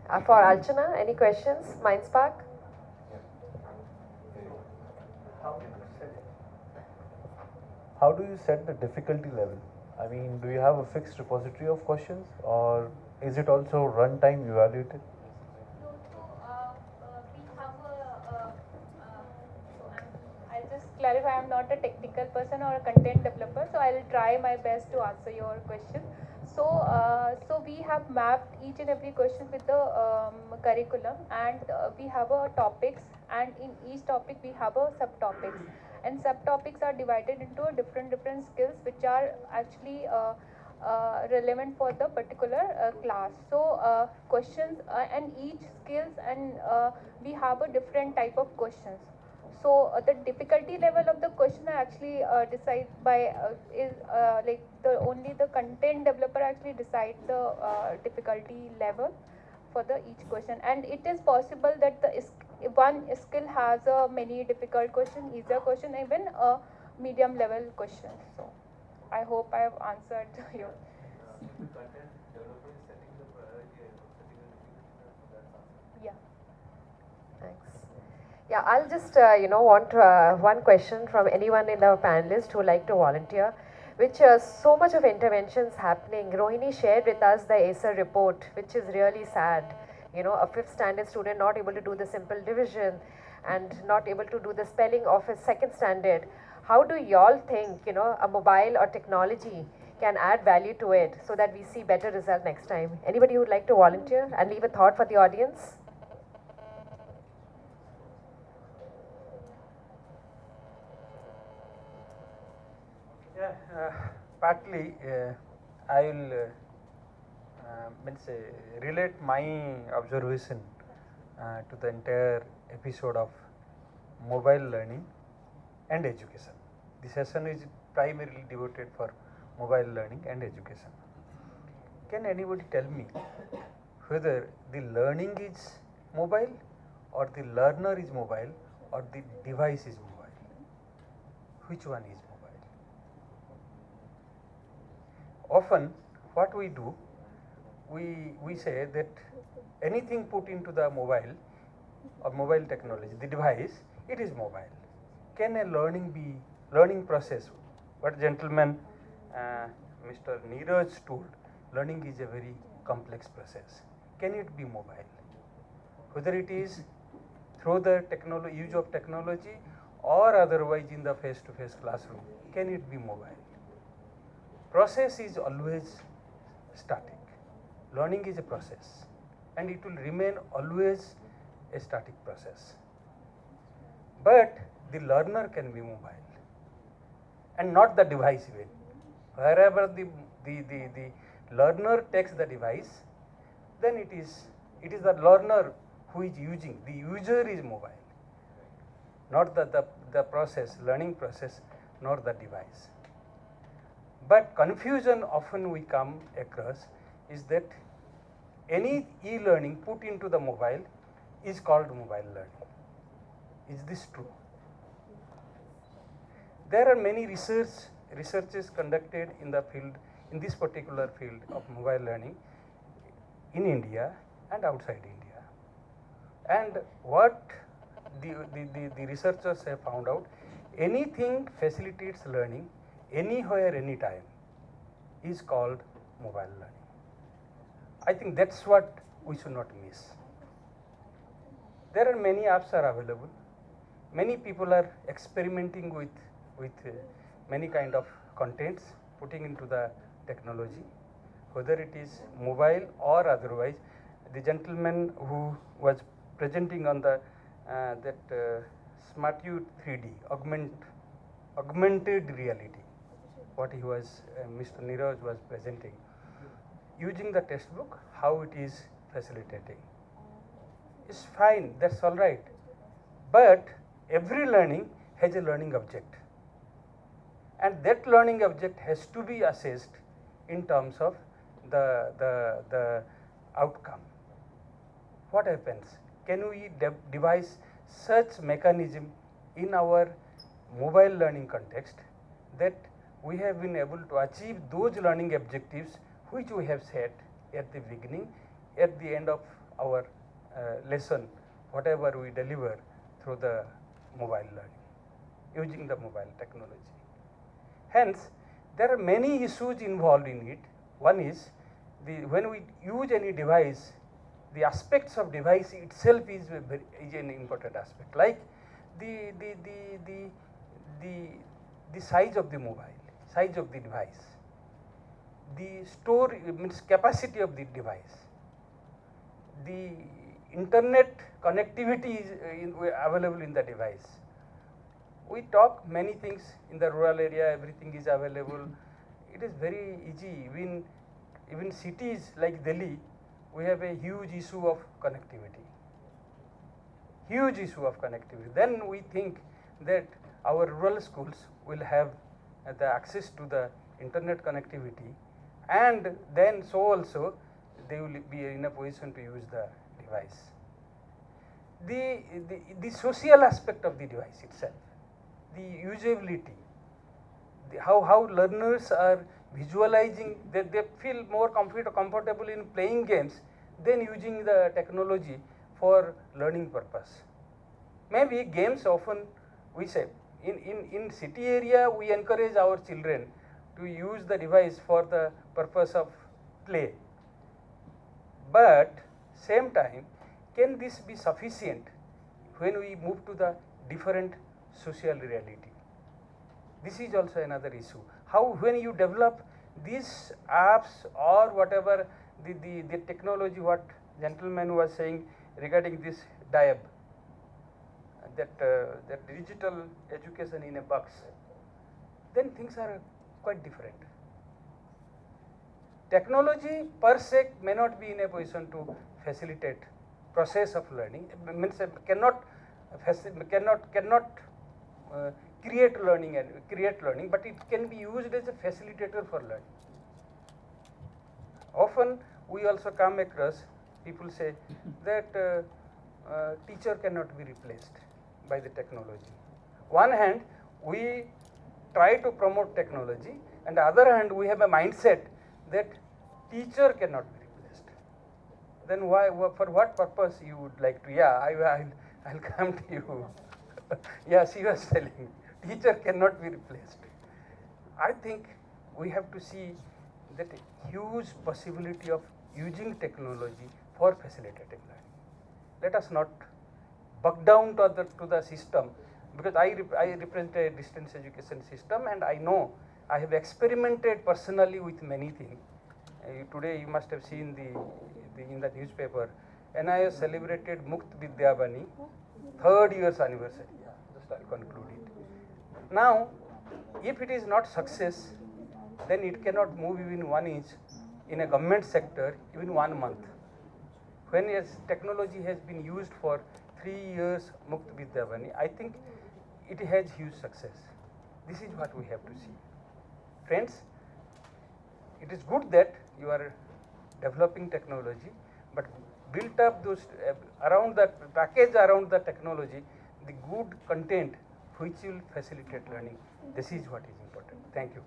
For Archana, any questions? Mindspark? How do you set the difficulty level? I mean, do you have a fixed repository of questions, or is it also runtime evaluated? No, so we have I'll just clarify, I'm not a technical person or a content developer, so I'll try my best to answer your question. So we have mapped each and every question with the curriculum, and we have a topics, and in each topic we have a subtopics, and subtopics are divided into different skills which are actually relevant for the particular class. So questions and each skills, and we have a different type of questions. So the difficulty level of the question are actually decide by is like the content developer actually decide the difficulty level for the each question, and it is possible that the one skill has a many difficult question, easier question, even a medium level question. So I hope I have answered you. Yeah. Thanks. Yeah, I'll just, want one question from anyone in the panelists who like to volunteer, which so much of interventions happening. Rohini shared with us the Acer report, which is really sad. A fifth standard student not able to do the simple division and not able to do the spelling of a second standard. How do y'all think, a mobile or technology can add value to it so that we see better result next time? Anybody who would like to volunteer and leave a thought for the audience? Yeah, partly I will relate my observation to the entire episode of mobile learning and education. The session is primarily devoted for mobile learning and education. Can anybody tell me whether the learning is mobile, or the learner is mobile, or the device is mobile? Which one is mobile? Often what we do, we say that anything put into the mobile or mobile technology, the device, it is mobile. Can a learning process, what gentleman Mr. Neeraj told, learning is a very complex process. Can it be mobile? Whether it is through the use of technology or otherwise in the face-to-face classroom, can it be mobile? Process is always static. Learning is a process, and it will remain always a static process. But the learner can be mobile, and not the device even. Wherever the learner takes the device, then it is the learner who is using. The user is mobile, not the process, learning process, nor the device. But confusion often we come across is that any e-learning put into the mobile is called mobile learning. Is this true? There are many researches conducted in the field, in this particular field of mobile learning, in India and outside India. And what the researchers have found out, anything facilitates learning anywhere, anytime, is called mobile learning. I think that's what we should not miss. There are many apps are available. Many people are experimenting with many kind of contents, putting into the technology, whether it is mobile or otherwise. The gentleman who was presenting on the SmartU 3D, augmented reality, what he was, Mr. Neeraj was presenting, using the textbook, how it is facilitating. It's fine, that's all right. But every learning has a learning object, and that learning object has to be assessed in terms of the outcome. What happens? Can we devise such mechanism in our mobile learning context that we have been able to achieve those learning objectives which we have set at the beginning, at the end of our lesson, whatever we deliver through the mobile learning, using the mobile technology. Hence, there are many issues involved in it. One is when we use any device, the aspects of device itself is an important aspect, like the size of the mobile, size of the device, the store means capacity of the device, the internet connectivity is available in the device. We talk many things in the rural area, everything is available. It is very easy. Even cities like Delhi, we have a huge issue of connectivity. Huge issue of connectivity. Then we think that our rural schools will have the access to the internet connectivity, and then so also they will be in a position to use the device. The social aspect of the device itself, the usability, how learners are visualizing, that they feel more comfortable in playing games than using the technology for learning purpose. Maybe games often, we say, in city area we encourage our children to use the device for the purpose of play. But same time, can this be sufficient when we move to the different social reality? This is also another issue. How when you develop these apps or whatever the technology, what gentleman was saying regarding this DIAB, that digital education in a box, then things are quite different. Technology per se may not be in a position to facilitate process of learning. It means cannot create learning, but it can be used as a facilitator for learning. Often we also come across people say that teacher cannot be replaced by the technology. One hand we try to promote technology, and the other hand we have a mindset that teacher cannot be replaced. Then why, for what purpose you would like to? Yeah, I'll come to you. Yeah, she was telling, teacher cannot be replaced. I think we have to see that huge possibility of using technology for facilitating learning. Let us not buck down to the system, because I represent a distance education system, and I know, I have experimented personally with many things. Today you must have seen in the newspaper, NIS celebrated Mukt Vidyavani 3rd year's anniversary. Just I'll conclude it. Now, if it is not success, then it cannot move even 1 inch in a government sector, even 1 month. When technology has been used for 3 years, Mukt Vidyavani, I think it has huge success. This is what we have to see. Friends, it is good that you are developing technology, but build up those around the package around the technology, the good content which will facilitate learning. This is what is important. Thank you.